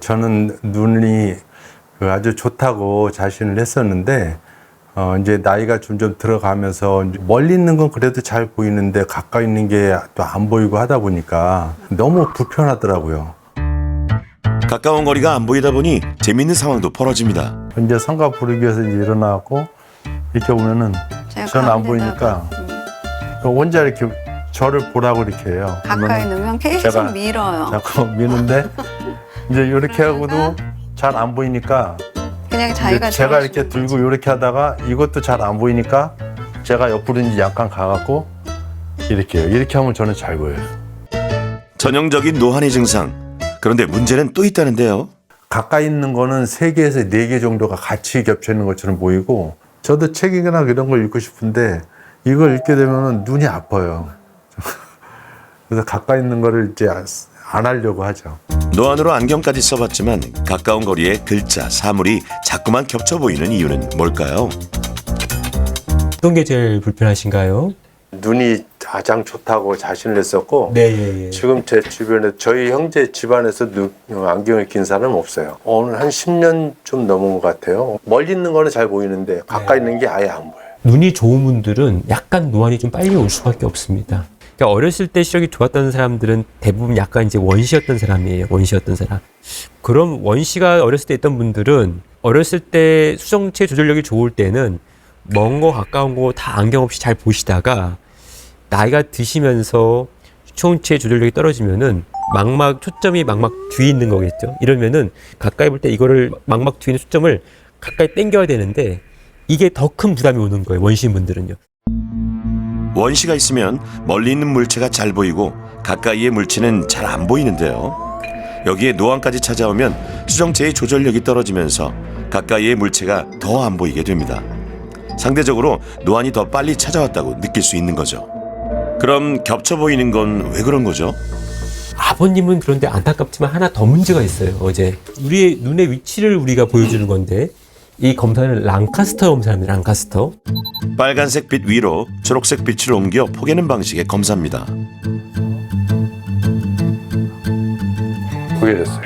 저는 눈이 아주 좋다고 자신을 했었는데 이제 나이가 점점 들어가면서 멀리 있는 건 그래도 잘 보이는데 가까이 있는 게 또 안 보이고 하다 보니까 너무 불편하더라고요. 가까운 거리가 안 보이다 보니 재밌는 상황도 벌어집니다. 이제 성가 부르기 위해서 이제 일어나고 이렇게 보면은 저는 안 보이니까 혼자 이렇게 저를 보라고 이렇게 해요. 가까이 놓으면 계속 제가 밀어요. 자꾸 미는데 이제 이렇게 하고도 잘 안 보이니까 그냥 자기가 제가 이렇게 들고 이렇게 하다가 이것도 잘 안 보이니까 제가 옆으로 이제 약간 가갖고 이렇게 해요. 이렇게 하면 저는 잘 보여요. 전형적인 노안의 증상. 그런데 문제는 또 있다는데요. 가까이 있는 거는 3개에서 4개 정도가 같이 겹쳐 있는 것처럼 보이고 저도 책이나 이런 걸 읽고 싶은데 이걸 읽게 되면 눈이 아파요. 그래서 가까이 있는 거를 이제 안 하려고 하죠. 노안으로 안경까지 써봤지만 가까운 거리에 글자, 사물이 자꾸만 겹쳐 보이는 이유는 뭘까요? 어떤 게 제일 불편하신가요? 눈이 가장 좋다고 자신을 했었고 네. 지금 제 주변에 저희 형제 집안에서 안경을 낀 사람은 없어요. 오늘 한 10년 좀 넘은 것 같아요. 멀리 있는 거는 잘 보이는데 가까이 있는 게 아예 안 보여요. 눈이 좋은 분들은 약간 노안이 좀 빨리 올 수밖에 없습니다. 그러니까 어렸을 때 시력이 좋았던 사람들은 대부분 약간 이제 원시였던 사람이에요. 원시였던 사람. 그럼 원시가 어렸을 때 있던 분들은 어렸을 때 수정체 조절력이 좋을 때는 먼 거 가까운 거 다 안경 없이 잘 보시다가 나이가 드시면서 수정체 조절력이 떨어지면은 초점이 망막 뒤에 있는 거겠죠. 이러면은 가까이 볼 때 이거를 망막 뒤에 있는 초점을 가까이 당겨야 되는데 이게 더 큰 부담이 오는 거예요. 원시인 분들은요. 원시가 있으면 멀리 있는 물체가 잘 보이고 가까이의 물체는 잘 안 보이는데요. 여기에 노안까지 찾아오면 수정체의 조절력이 떨어지면서 가까이의 물체가 더 안 보이게 됩니다. 상대적으로 노안이 더 빨리 찾아왔다고 느낄 수 있는 거죠. 그럼 겹쳐 보이는 건 왜 그런 거죠? 아버님은 그런데 안타깝지만 하나 더 문제가 있어요. 어제 우리의 눈의 위치를 우리가 보여주는 건데 이 검사는 랑카스터 검사입니다. 랑카스터. 빨간색 빛 위로 초록색 빛을 옮겨 포개는 방식의 검사입니다. 그게 됐어요.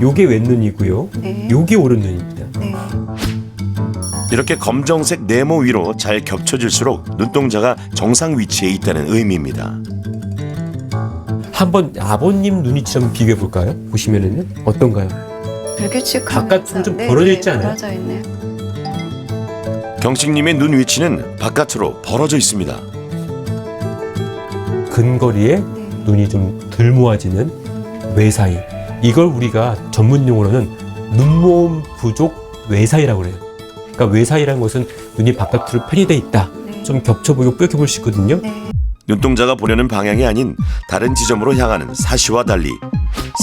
요게 왼눈이고요. 네. 요게 오른눈입니다. 네. 이렇게 검정색 네모 위로 잘 겹쳐질수록 눈동자가 정상 위치에 있다는 의미입니다. 한번 아버님 눈이처럼 비교해 볼까요? 보시면은요 어떤가요? 불규칙한 바깥으로 좀 벌어져 있지 않아요? 벌어져 있네요. 경식님의 눈 위치는 바깥으로 벌어져 있습니다. 근거리에 눈이 좀 덜 모아지는 외사이. 이걸 우리가 전문 용어로는 눈모음 부족 외사이라고 그래요. 그러니까 외사이라는 것은 눈이 바깥으로 편입돼 있다. 좀 겹쳐 보이고 뾰족해 보일 수 있거든요. 네. 눈동자가 보려는 방향이 아닌 다른 지점으로 향하는 사시와 달리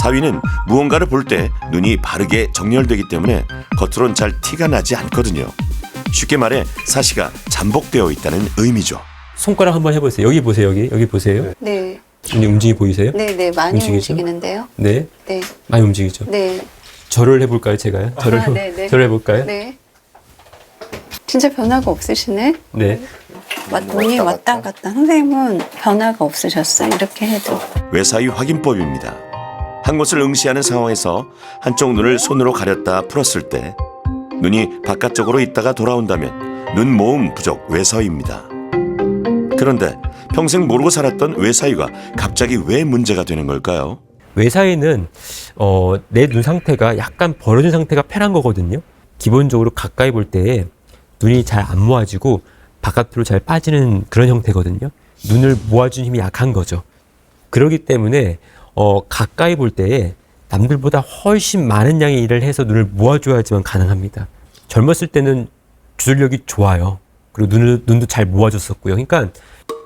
사위는 무언가를 볼 때 눈이 바르게 정렬되기 때문에 겉으론 잘 티가 나지 않거든요. 쉽게 말해 사시가 잠복되어 있다는 의미죠. 손가락 한번 해보세요. 여기 보세요. 여기 보세요. 네. 눈이 움직이 보이세요? 네, 많이 움직이죠? 움직이는데요. 네. 네. 많이 움직이죠. 네. 절을 해볼까요, 제가요? 네. 절을 해볼까요? 네. 진짜 변화가 없으시네. 네. 눈이 왔다 갔다. 선생님은 변화가 없으셨어요. 이렇게 해도. 외사위 확인법입니다. 한 곳을 응시하는 상황에서 한쪽 눈을 손으로 가렸다 풀었을 때 눈이 바깥쪽으로 있다가 돌아온다면 눈모음 부족 외사위입니다. 그런데 평생 모르고 살았던 외사위가 갑자기 왜 문제가 되는 걸까요? 외사위는 내 눈 상태가 약간 벌어진 상태가 편한 거거든요. 기본적으로 가까이 볼 때 눈이 잘 안 모아지고 바깥으로 잘 빠지는 그런 형태거든요. 눈을 모아주는 힘이 약한 거죠. 그렇기 때문에 가까이 볼 때에 남들보다 훨씬 많은 양의 일을 해서 눈을 모아줘야지만 가능합니다. 젊었을 때는 조절력이 좋아요. 그리고 눈도 잘 모아줬었고요. 그러니까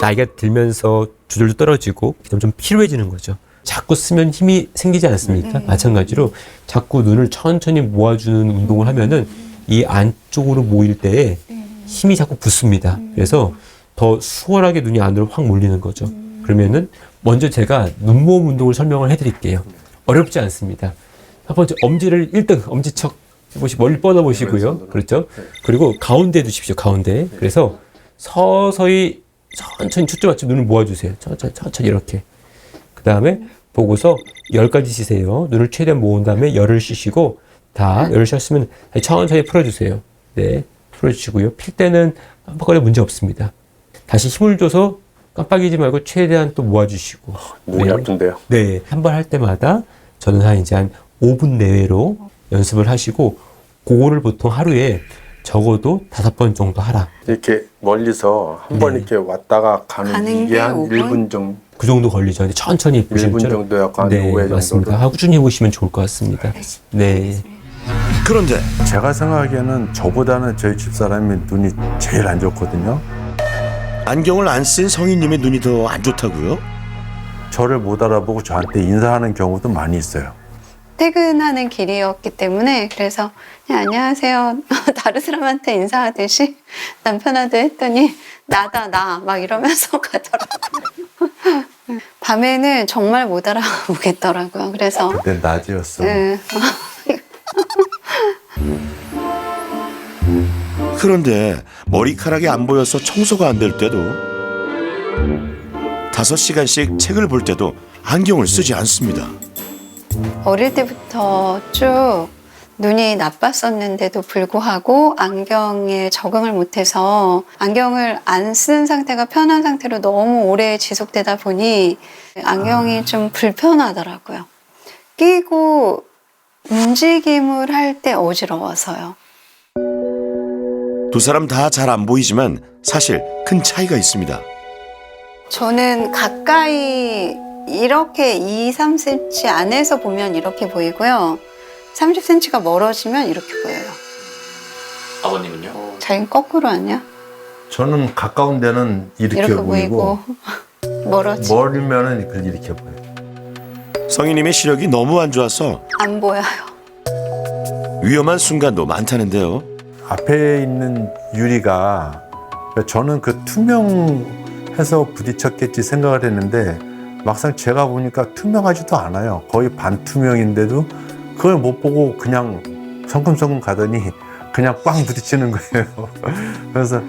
나이가 들면서 조절도 떨어지고 점점 피로해지는 거죠. 자꾸 쓰면 힘이 생기지 않습니까? 마찬가지로 자꾸 눈을 천천히 모아주는 운동을 하면은 이 안쪽으로 모일 때에 힘이 자꾸 붙습니다. 그래서 더 수월하게 눈이 안으로 확 몰리는 거죠. 그러면은 먼저 제가 눈모음 운동을 설명을 해드릴게요. 어렵지 않습니다. 첫 번째 엄지를 1등 엄지척 해보시고 멀리 뻗어보시고요. 그렇죠? 그리고 가운데에 두십시오. 가운데. 그래서 서서히 천천히 초점 맞춰 눈을 모아주세요. 천천히 이렇게. 그 다음에 보고서 열까지 쉬세요. 눈을 최대한 모은 다음에 열을 쉬시고 열을 쉬었으면 천천히 풀어주세요. 네, 풀어주시고요. 필 때는 깜빡거려 문제 없습니다. 다시 힘을 줘서 깜빡이지 말고 최대한 또 모아주시고. 목이 아픈데요. 네, 한 번 할 때마다 저는 한 5분 내외로 연습을 하시고 그거를 보통 하루에 적어도 5번 정도 하라. 이렇게 멀리서 한 번 네. 이렇게 왔다가 가는 게 이게 한 5분? 1분 정도. 그 정도 걸리죠. 근데 천천히 1분 보시면 정도 약간 네, 5회 맞습니다. 정도. 꾸준히 해보시면 좋을 것 같습니다. 네. 그런데 제가 생각하기에는 저보다는 저희 집사람이 눈이 제일 안 좋거든요. 안경을 안 쓴 성인님의 눈이 더 안 좋다고요? 저를 못 알아보고 저한테 인사하는 경우도 많이 있어요. 퇴근하는 길이었기 때문에 그래서 그냥 안녕하세요. 다른 사람한테 인사하듯이 남편한테 했더니 나다 나 막 이러면서 가더라고요. 밤에는 정말 못 알아보겠더라고요. 그래서 그때 낮이었어. 네. 그런데 머리카락이 안 보여서 청소가 안 될 때도 5시간씩 책을 볼 때도 안경을 쓰지 않습니다. 어릴 때부터 쭉 눈이 나빴었는데도 불구하고 안경에 적응을 못해서 안경을 안 쓴 상태가 편한 상태로 너무 오래 지속되다 보니 안경이 좀 불편하더라고요. 끼고 움직임을 할 때 어지러워서요. 두 사람 다 잘 안 보이지만 사실 큰 차이가 있습니다. 저는 가까이 이렇게 2, 3cm 안에서 보면 이렇게 보이고요. 30cm가 멀어지면 이렇게 보여요. 아버님은요? 자기는 거꾸로 아니야? 저는 가까운 데는 이렇게 보이고 멀어지 멀면은 이렇게 보여요. 성희님의 시력이 너무 안 좋아서 안 보여요. 위험한 순간도 많다는데요. 앞에 있는 유리가 저는 그 투명해서 부딪혔겠지 생각을 했는데 막상 제가 보니까 투명하지도 않아요. 거의 반투명인데도 그걸 못 보고 그냥 성큼성큼 가더니 그냥 꽝 부딪히는 거예요. 그래서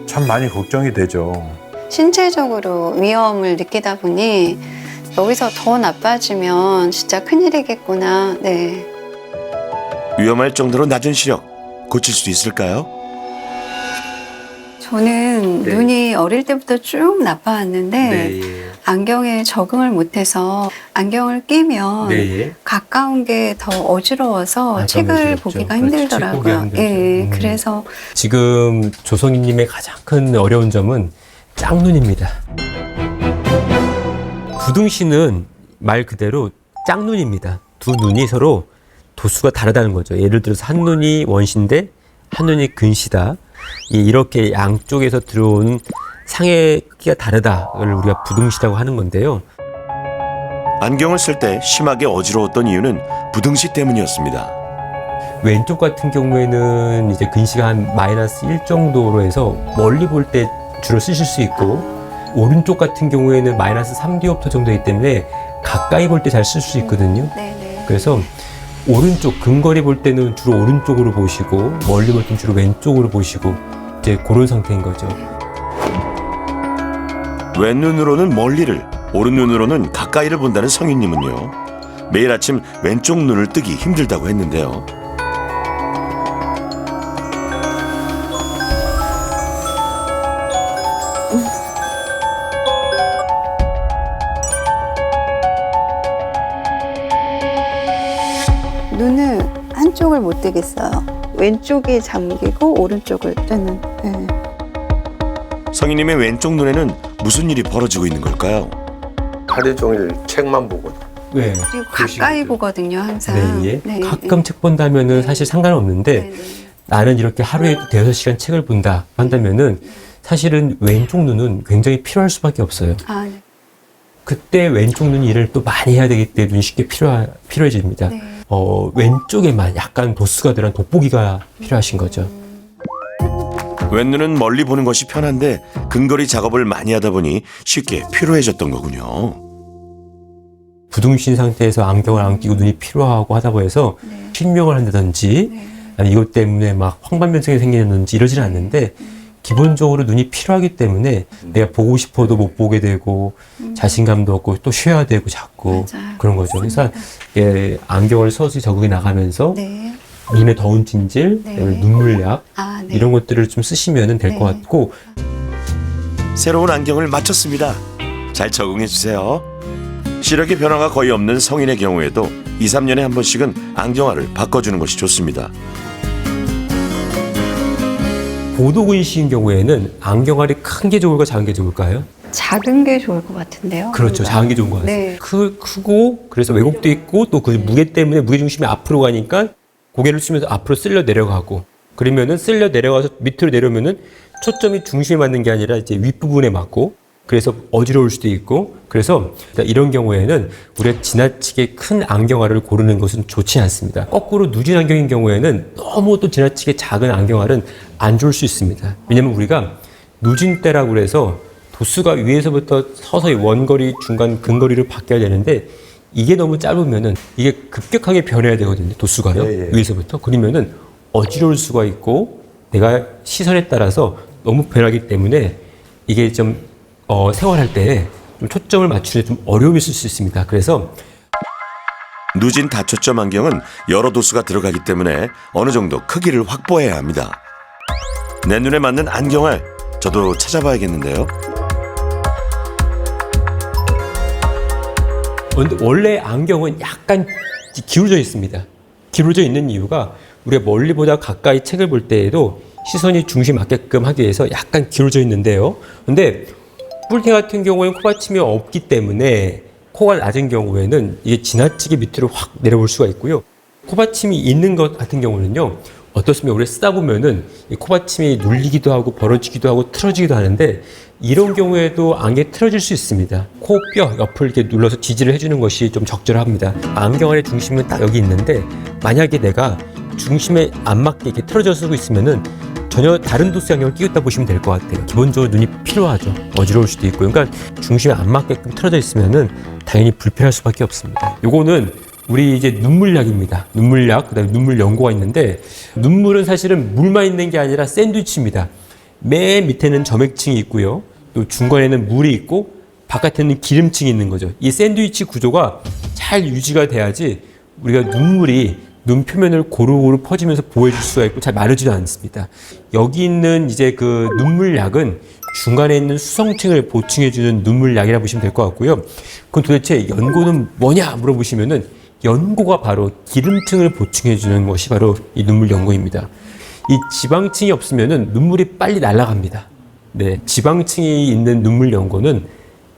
참 많이 걱정이 되죠. 신체적으로 위험을 느끼다 보니 여기서 더 나빠지면 진짜 큰일이겠구나. 네. 위험할 정도로 낮은 시력 고칠 수 있을까요? 저는 네. 눈이 어릴 때부터 쭉 나빠왔는데 안경에 적응을 못해서 안경을 끼면 네. 가까운 게 더 어지러워서 책을 어지럽죠. 보기가 그렇죠. 책 힘들더라고요. 보기가 힘들죠. 예, 그래서 지금 조성희님의 가장 큰 어려운 점은 짝눈입니다. 부등신은 말 그대로 짝눈입니다. 두 눈이 서로 도수가 다르다는 거죠. 예를 들어서 한 눈이 원시인데 한 눈이 근시다. 이렇게 양쪽에서 들어오는 상의 크기가 다르다를 우리가 부등시라고 하는 건데요. 안경을 쓸 때 심하게 어지러웠던 이유는 부등시 때문이었습니다. 왼쪽 같은 경우에는 이제 근시가 한 -1 정도로 해서 멀리 볼 때 주로 쓰실 수 있고, 오른쪽 같은 경우에는 -3디옵터 정도이기 때문에 가까이 볼 때 잘 쓸 수 있거든요. 네네. 그래서 오른쪽 근거리 볼 때는 주로 오른쪽으로 보시고 멀리 볼 때는 주로 왼쪽으로 보시고 이제 그런 상태인 거죠. 왼눈으로는 멀리를, 오른눈으로는 가까이를 본다는 성희님은요. 매일 아침 왼쪽 눈을 뜨기 힘들다고 했는데요. 눈을 한쪽을 못 뜨겠어요. 왼쪽이 잠기고 오른쪽을 뜨는. 네. 성희님의 왼쪽 눈에는 무슨 일이 벌어지고 있는 걸까요? 하루 종일 책만 보고. 네. 그리고 가까이 보거든요, 항상. 네, 예. 네, 가끔 책 본다면은 사실 상관없는데 네, 네. 나는 이렇게 하루에 5시간 책을 본다 한다면은 사실은 왼쪽 눈은 굉장히 필요할 수밖에 없어요. 아, 네. 그때 왼쪽 눈 일을 또 많이 해야 되기 때문에 눈이 쉽게 필요해집니다. 네. 왼쪽에만 약간 도수가 들어간 돋보기가 필요하신 거죠. 왼눈은 멀리 보는 것이 편한데 근거리 작업을 많이 하다 보니 쉽게 피로해졌던 거군요. 부등신 상태에서 안경을 안 끼고 눈이 피로하고 하다고 해서 실명을 한다든지 아니 이것 때문에 막 황반변성이 생기는지 이러지는 않는데 기본적으로 눈이 필요하기 때문에 내가 보고 싶어도 못 보게 되고 자신감도 없고 또 쉬어야 되고 자꾸 맞아요. 그런 거죠. 그래서 예, 안경을 서서히 적응해 나가면서 네. 눈에 더운 진질, 네. 그다음에 눈물약 아, 네. 이런 것들을 좀 쓰시면 될 것 네. 같고 새로운 안경을 맞췄습니다. 잘 적응해 주세요. 시력의 변화가 거의 없는 성인의 경우에도 2, 3년에 한 번씩은 안경알을 바꿔주는 것이 좋습니다. 보도근시인 경우에는 안경알이 큰 게 좋을까 작은 게 좋을까요? 작은 게 좋을 것 같은데요. 그렇죠. 우리가. 작은 게 좋은 것 같아요. 네. 크고 그래서 왜곡도 있고 또 그 무게 때문에 무게 중심이 앞으로 가니까 고개를 숙이면서 앞으로 쓸려 내려가고 그러면은 쓸려 내려가서 밑으로 내려오면은 초점이 중심에 맞는 게 아니라 이제 윗부분에 맞고 그래서 어지러울 수도 있고 그래서 이런 경우에는 우리가 지나치게 큰 안경알을 고르는 것은 좋지 않습니다. 거꾸로 누진 안경인 경우에는 너무 또 지나치게 작은 안경알은 안 좋을 수 있습니다. 왜냐면 우리가 누진대라고 그래서 도수가 위에서부터 서서히 원거리, 중간, 근거리를 바뀌어야 되는데 이게 너무 짧으면은 이게 급격하게 변해야 되거든요. 도수가요. 예, 예. 위에서부터. 그러면은 어지러울 수가 있고 내가 시선에 따라서 너무 변하기 때문에 이게 좀 생활할 때 좀 초점을 맞추는 좀 어려움이 있을 수 있습니다. 그래서 누진 다초점 안경은 여러 도수가 들어가기 때문에 어느 정도 크기를 확보해야 합니다. 내 눈에 맞는 안경알 저도 찾아봐야겠는데요. 원래 안경은 약간 기울어져 있습니다. 기울어져 있는 이유가 우리가 멀리보다 가까이 책을 볼 때에도 시선이 중심 맞게끔 하기 위해서 약간 기울어져 있는데요. 근데 뿔테 같은 경우에는 코받침이 없기 때문에 코가 낮은 경우에는 이게 지나치게 밑으로 확 내려올 수가 있고요. 코받침이 있는 것 같은 경우는요. 어떻습니까? 우리 쓰다 보면은 이 코받침이 눌리기도 하고 벌어지기도 하고 틀어지기도 하는데 이런 경우에도 안경이 틀어질 수 있습니다. 코뼈 옆을 이렇게 눌러서 지지를 해주는 것이 좀 적절합니다. 안경알의 중심은 딱 여기 있는데 만약에 내가 중심에 안 맞게 이렇게 틀어져 쓰고 있으면은 전혀 다른 도수 안경을 끼웠다 보시면 될 것 같아요. 기본적으로 눈이 필요하죠. 어지러울 수도 있고. 그러니까 중심에 안 맞게끔 틀어져 있으면은 당연히 불편할 수밖에 없습니다. 요거는 우리 이제 눈물약입니다. 눈물약, 그다음에 눈물 연고가 있는데 눈물은 사실은 물만 있는 게 아니라 샌드위치입니다. 맨 밑에는 점액층이 있고요. 또 중간에는 물이 있고 바깥에는 기름층이 있는 거죠. 이 샌드위치 구조가 잘 유지가 돼야지 우리가 눈물이 눈 표면을 고루고루 퍼지면서 보여줄 수가 있고 잘 마르지도 않습니다. 여기 있는 이제 그 눈물약은 중간에 있는 수성층을 보충해주는 눈물약이라 보시면 될 것 같고요. 그럼 도대체 연고는 뭐냐 물어보시면은 연고가 바로 기름층을 보충해주는 것이 바로 이 눈물 연고입니다. 이 지방층이 없으면은 눈물이 빨리 날아갑니다. 네, 지방층이 있는 눈물 연고는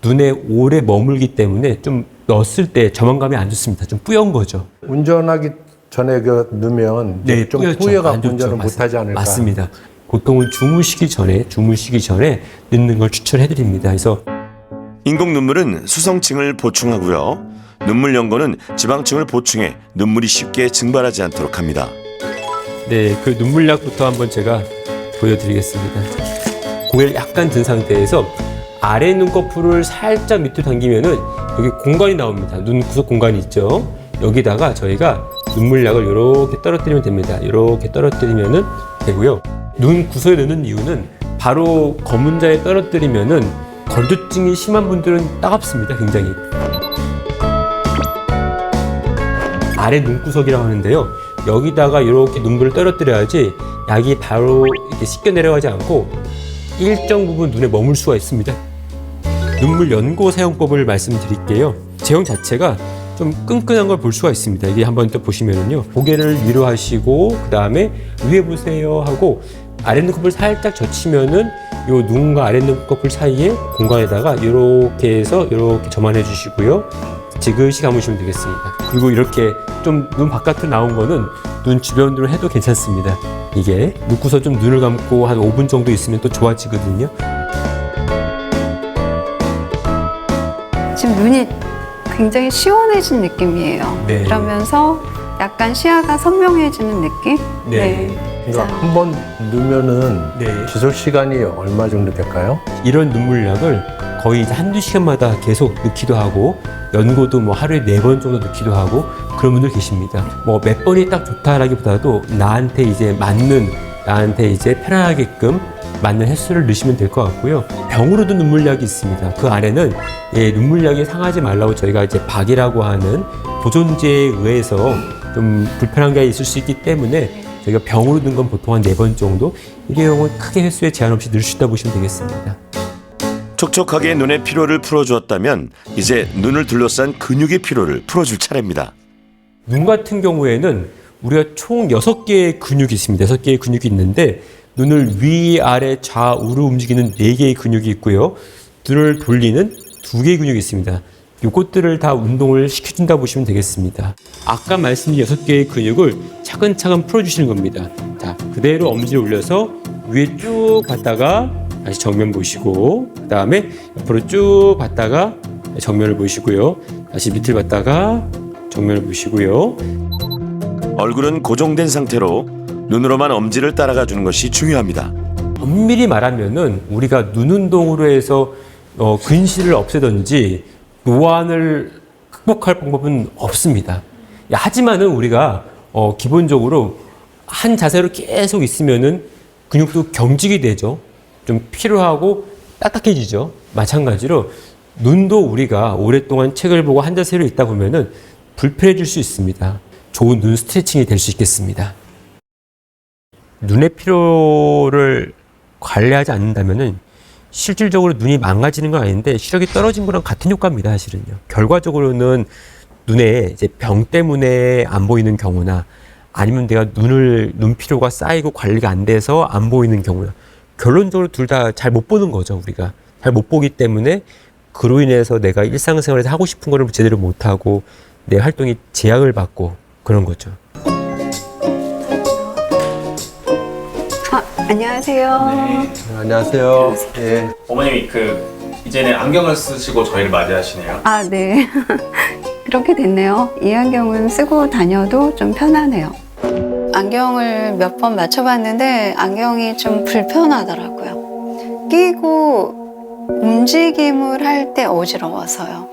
눈에 오래 머물기 때문에 좀 넣었을 때 저망감이 안 좋습니다. 좀 뿌연 거죠. 운전하기 전에 넣으면 좀 뿌옇죠. 후회가 안 좋죠. 운전을 못하지 않을까. 맞습니다. 보통은 주무시기 전에 넣는 걸 추천해드립니다. 그래서 인공 눈물은 수성층을 보충하고요. 눈물 연고는 지방층을 보충해 눈물이 쉽게 증발하지 않도록 합니다. 네, 그 눈물약부터 한번 제가 보여드리겠습니다. 고개를 약간 든 상태에서 아래 눈꺼풀을 살짝 밑으로 당기면은 여기 공간이 나옵니다. 눈 구석 공간이 있죠. 여기다가 저희가 눈물약을 이렇게 떨어뜨리면 됩니다. 이렇게 떨어뜨리면은 되고요. 눈 구석에 넣는 이유는 바로 검은자에 떨어뜨리면은 건조증이 심한 분들은 따갑습니다. 굉장히. 아래 눈구석이라고 하는데요. 여기다가 이렇게 눈물을 떨어뜨려야지 약이 바로 이렇게 씻겨 내려가지 않고 일정 부분 눈에 머물 수가 있습니다. 눈물 연고 사용법을 말씀드릴게요. 제형 자체가 좀 끈끈한 걸 볼 수가 있습니다. 이게 한번 또 보시면은요. 고개를 위로 하시고 그 다음에 위에 보세요 하고 아래 눈꺼풀 살짝 젖히면은 요 눈과 아래 눈꺼풀 사이에 공간에다가 이렇게 해서 이렇게 점안해 주시고요. 지그시 감으시면 되겠습니다. 그리고 이렇게 좀 눈 바깥으로 나온 거는 눈 주변으로 해도 괜찮습니다. 이게 눕고서 좀 눈을 감고 한 5분 정도 있으면 또 좋아지거든요. 지금 눈이 굉장히 시원해진 느낌이에요. 네. 그러면서 약간 시야가 선명해지는 느낌? 네. 그러니까 한 번 넣으면은 네. 지속 시간이 얼마 정도 될까요? 이런 눈물약을 거의 한두 시간마다 계속 넣기도 하고 연고도 뭐 하루에 4번 정도 넣기도 하고 그런 분들 계십니다. 뭐 몇 번이 딱 좋다라기보다도 나한테 이제 맞는 나한테 이제 편안하게끔 맞는 횟수를 넣으시면 될 것 같고요. 병으로도 눈물약이 있습니다. 그 안에는 눈물약이 상하지 말라고 저희가 이제 박이라고 하는 보존제에 의해서 좀 불편한 게 있을 수 있기 때문에 저희가 병으로 넣은 건 보통 한 4번 정도, 일회용은 크게 횟수에 제한 없이 넣을 수 있다고 보시면 되겠습니다. 촉촉하게 눈의 피로를 풀어주었다면 이제 눈을 둘러싼 근육의 피로를 풀어줄 차례입니다. 눈 같은 경우에는 우리가 총 6개의 근육이 있습니다. 6개의 근육이 있는데 눈을 위, 아래, 좌우로 움직이는 4개의 근육이 있고요. 눈을 돌리는 2개의 근육이 있습니다. 이것들을 다 운동을 시켜준다 보시면 되겠습니다. 아까 말씀드린 6개의 근육을 차근차근 풀어주시는 겁니다. 자, 그대로 엄지를 올려서 위에 쭉 봤다가 다시 정면 보시고, 그 다음에 옆으로 쭉 봤다가 정면을 보시고요. 다시 밑을 봤다가 정면을 보시고요. 얼굴은 고정된 상태로 눈으로만 엄지를 따라가 주는 것이 중요합니다. 엄밀히 말하면은 우리가 눈 운동으로 해서 근시를 없애든지 노안을 극복할 방법은 없습니다. 하지만은 우리가 기본적으로 한 자세로 계속 있으면은 근육도 경직이 되죠. 좀 피로하고 딱딱해지죠. 마찬가지로 눈도 우리가 오랫동안 책을 보고 한 자세로 있다 보면은 불편해질 수 있습니다. 좋은 눈 스트레칭이 될 수 있겠습니다. 눈의 피로를 관리하지 않는다면은 실질적으로 눈이 망가지는 건 아닌데 시력이 떨어진 거랑 같은 효과입니다, 사실은요. 결과적으로는 눈에 이제 병 때문에 안 보이는 경우나 아니면 내가 눈 피로가 쌓이고 관리가 안 돼서 안 보이는 경우나 결론적으로 둘 다 잘 못 보는 거죠, 우리가. 잘 못 보기 때문에 그로 인해서 내가 일상생활에서 하고 싶은 거를 제대로 못 하고 내 활동이 제약을 받고 그런 거죠. 안녕하세요. 네, 안녕하세요. 예. 어머님이 이제는 안경을 쓰시고 저희를 맞이하시네요. 아, 네. 그렇게 됐네요. 이 안경은 쓰고 다녀도 좀 편하네요. 안경을 몇 번 맞춰봤는데 안경이 좀 불편하더라고요. 끼고 움직임을 할 때 어지러워서요.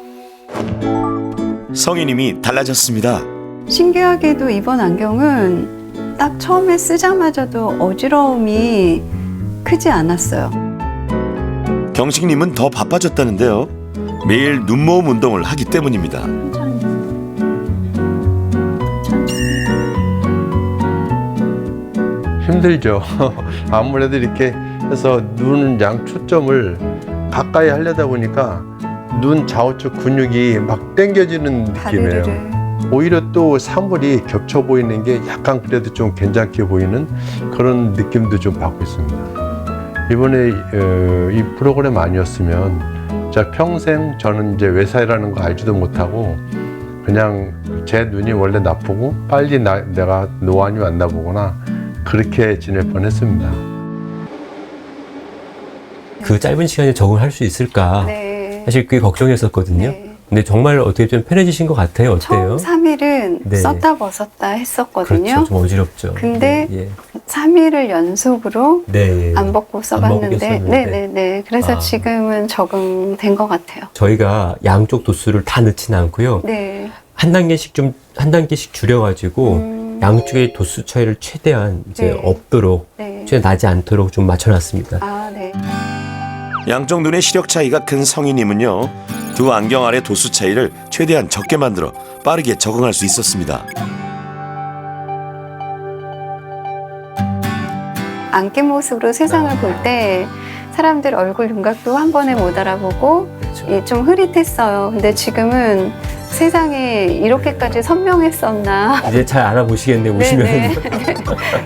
성인님이 달라졌습니다. 신기하게도 이번 안경은 딱 처음에 쓰자마자도 어지러움이 크지 않았어요. 경식님은 더 바빠졌다는데요. 매일 눈모음 운동을 하기 때문입니다. 힘들죠. 아무래도 이렇게 해서 눈 양초점을 가까이 하려다 보니까 눈 좌우측 근육이 막 당겨지는 느낌이에요. 다리를. 오히려 또 사물이 겹쳐 보이는 게 약간 그래도 좀 괜찮게 보이는 그런 느낌도 좀 받고 있습니다. 이번에 이 프로그램 아니었으면 진짜 평생 저는 이제 외사이라는 거 알지도 못하고 그냥 제 눈이 원래 나쁘고 빨리 내가 노안이 왔나 보구나 그렇게 지낼 뻔했습니다. 그 짧은 시간에 적응할 수 있을까? 네. 사실 꽤 걱정했었거든요. 네. 근데 정말 어떻게 좀 편해지신 것 같아요. 어때요? 처음 3일은 네. 썼다 벗었다 했었거든요. 그렇죠. 좀 어지럽죠. 근데 예. 3일을 연속으로 네. 안 벗고 써봤는데, 썼는데. 네네네. 그래서 아. 지금은 적응된 것 같아요. 저희가 양쪽 도수를 다 넣지는 않고요. 네. 한 단계씩 줄여가지고 양쪽의 도수 차이를 최대한 이제 네. 없도록 네. 최대한 나지 않도록 좀 맞춰놨습니다. 아, 네. 양쪽 눈의 시력 차이가 큰 성인님은요. 두 안경 아래 도수 차이를 최대한 적게 만들어 빠르게 적응할 수 있었습니다. 안 낀 모습으로 세상을 볼 때 사람들 얼굴 윤곽도 한 번에 못 알아보고 그렇죠. 좀 흐릿했어요. 근데 지금은 세상에 이렇게까지 선명했었나. 이제 잘 알아보시겠네요. 오시면. 네네.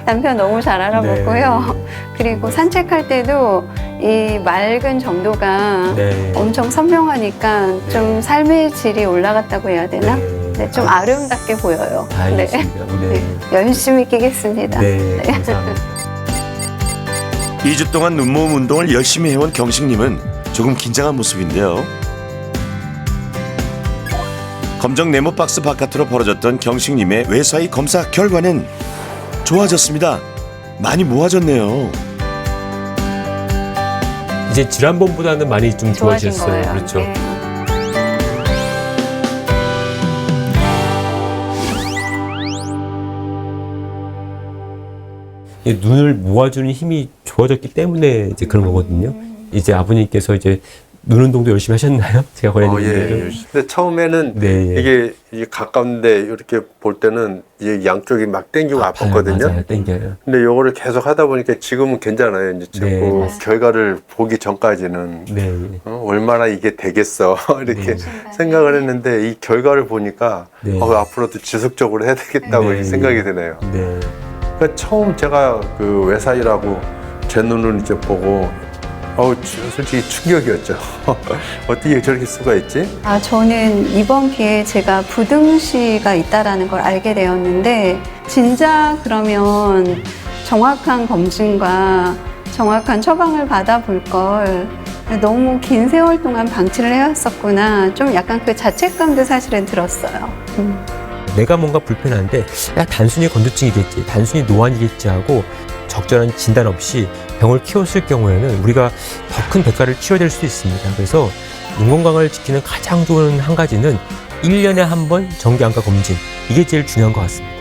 남편 너무 잘 알아보고요. 그리고 산책할 때도 이 맑은 정도가 네. 엄청 선명하니까 좀 삶의 질이 올라갔다고 해야 되나? 네, 좀 아름답게 보여요. 네. 다행이십니다. 네. 네, 열심히 끼겠습니다. 네. 감사합니다. 2주 동안 눈모음 운동을 열심히 해온 경식님은 조금 긴장한 모습인데요. 검정 네모 박스 바깥으로 벌어졌던 경식님의 외사이 검사 결과는 좋아졌습니다. 많이 모아졌네요. 이제 지난번보다는 많이 좀 좋아진 좋아졌어요. 거예요. 그렇죠. 네. 이 눈을 모아주는 힘이 좋아졌기 때문에 이제 그런 거거든요. 이제 아버님께서 이제 눈 운동도 열심히 하셨나요? 제가 권해드린 근데 처음에는 네. 이게 가까운데 이렇게 볼 때는 이게 양쪽이 막 땡기고 아팠거든요. 맞아요, 땡겨요. 근데 요거를 계속 하다 보니까 지금은 괜찮아요. 이제 지금 네, 그 맞습니다. 결과를 보기 전까지는 네. 얼마나 이게 되겠어 이렇게 네. 생각을 했는데 이 결과를 보니까 네. 앞으로도 지속적으로 해야 되겠다고 네. 생각이 드네요. 네. 그러니까 처음 제가 그 외사이라고 제 눈을 이제 보고 솔직히 충격이었죠. 어떻게 저렇게 수가 있지? 저는 이번 기회에 제가 부등시가 있다라는 걸 알게 되었는데, 진짜 그러면 정확한 검진과 정확한 처방을 받아볼 걸 너무 긴 세월 동안 방치를 해왔었구나. 좀 약간 그 자책감도 사실은 들었어요. 내가 뭔가 불편한데 단순히 건조증이겠지, 단순히 노안이겠지 하고 적절한 진단 없이 병을 키웠을 경우에는 우리가 더 큰 대가를 치러야 될 수 있습니다. 그래서 눈 건강을 지키는 가장 좋은 한 가지는 1년에 한 번 정기 안과 검진, 이게 제일 중요한 것 같습니다.